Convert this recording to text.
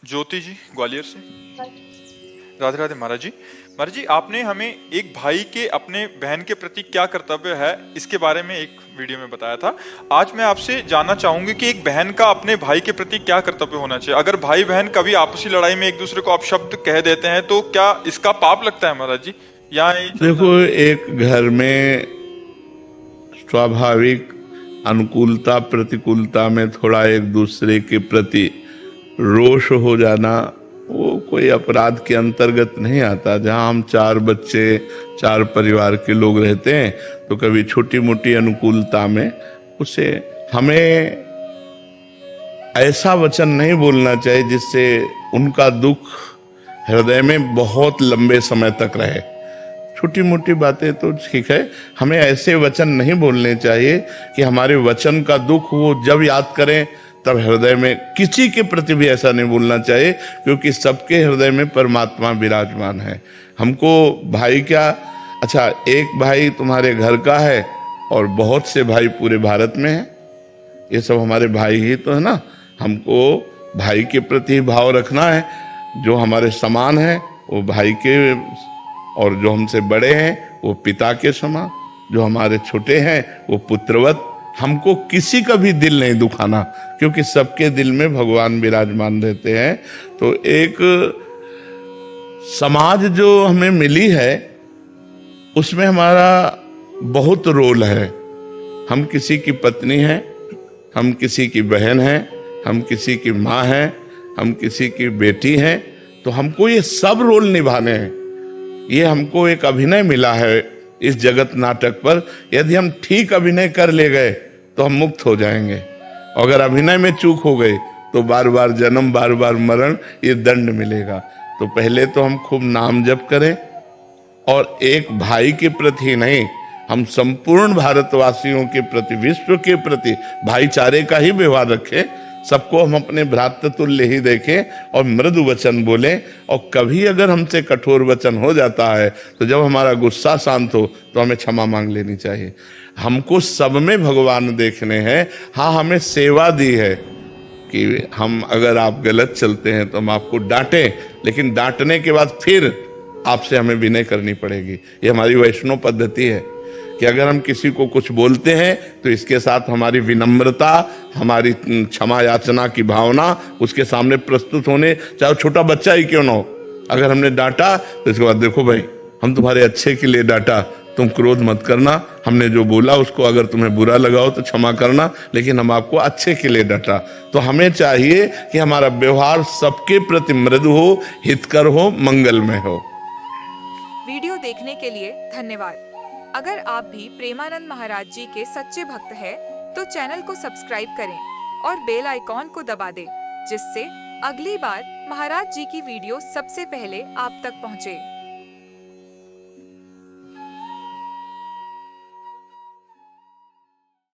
ज्योति जी ग्वालियर से। राधे राधे महाराज जी। महाराज जी, आपने हमें एक भाई के अपने बहन के प्रति क्या कर्तव्य है इसके बारे में एक वीडियो में बताया था। आज मैं आपसे जानना चाहूंगी कि एक बहन का अपने भाई के प्रति क्या कर्तव्य होना चाहिए। अगर भाई बहन कभी आपसी लड़ाई में एक दूसरे को अपशब्द कह देते हैं तो क्या इसका पाप लगता है महाराज जी, या देखो, एक घर में स्वाभाविक अनुकूलता प्रतिकूलता में थोड़ा एक दूसरे के प्रति रोष हो जाना वो कोई अपराध के अंतर्गत नहीं आता। जहां हम 4 बच्चे 4 परिवार के लोग रहते हैं तो कभी छोटी मोटी अनुकूलता में उसे हमें ऐसा वचन नहीं बोलना चाहिए जिससे उनका दुख हृदय में बहुत लंबे समय तक रहे। छोटी मोटी बातें तो ठीक है, हमें ऐसे वचन नहीं बोलने चाहिए कि हमारे वचन का दुख वो जब याद करें तब हृदय में। किसी के प्रति भी ऐसा नहीं बोलना चाहिए, क्योंकि सबके हृदय में परमात्मा विराजमान है। हमको भाई क्या, अच्छा एक भाई तुम्हारे घर का है और बहुत से भाई पूरे भारत में हैं, ये सब हमारे भाई ही तो है ना। हमको भाई के प्रति भाव रखना है। जो हमारे समान है वो भाई के, और जो हमसे बड़े हैं वो पिता के समान, जो हमारे छोटे हैं वो पुत्रवत। हमको किसी का भी दिल नहीं दुखाना, क्योंकि सबके दिल में भगवान विराजमान रहते हैं। तो एक समाज जो हमें मिली है उसमें हमारा बहुत रोल है। हम किसी की पत्नी हैं, हम किसी की बहन हैं, हम किसी की माँ हैं, हम किसी की बेटी हैं। तो हमको ये सब रोल निभाने हैं। ये हमको एक अभिनय मिला है इस जगत नाटक पर। यदि हम ठीक अभिनय कर ले गए तो हम मुक्त हो जाएंगे। अगर अभिनय में चूक हो गए तो बार बार जन्म, बार बार मरण, ये दंड मिलेगा। तो पहले तो हम खूब नाम जप करें, और एक भाई के प्रति नहीं, हम संपूर्ण भारतवासियों के प्रति, विश्व के प्रति भाईचारे का ही व्यवहार रखें। सबको हम अपने भ्रातृ तुल्य ही देखें और मृदु वचन बोलें। और कभी अगर हमसे कठोर वचन हो जाता है तो जब हमारा गुस्सा शांत हो तो हमें क्षमा मांग लेनी चाहिए। हमको सब में भगवान देखने हैं। हाँ, हमें सेवा दी है कि हम अगर आप गलत चलते हैं तो हम आपको डांटें, लेकिन डांटने के बाद फिर आपसे हमें विनय करनी पड़ेगी। ये हमारी वैष्णव पद्धति है कि अगर हम किसी को कुछ बोलते हैं तो इसके साथ हमारी विनम्रता, हमारी क्षमा याचना की भावना उसके सामने प्रस्तुत होने, चाहे छोटा बच्चा ही क्यों ना हो। अगर हमने डांटा तो इसके बाद देखो भाई, हम तुम्हारे अच्छे के लिए डांटा, तुम क्रोध मत करना। हमने जो बोला उसको अगर तुम्हें बुरा लगा हो तो क्षमा करना, लेकिन हम आपको अच्छे के लिए डांटा। तो हमें चाहिए कि हमारा व्यवहार सबके प्रति मृदु हो, हितकर हो, मंगलमय हो। वीडियो देखने के लिए धन्यवाद। अगर आप भी प्रेमानंद महाराज जी के सच्चे भक्त हैं, तो चैनल को सब्सक्राइब करें और बेल आइकॉन को दबा दें, जिससे अगली बार महाराज जी की वीडियो सबसे पहले आप तक पहुंचे।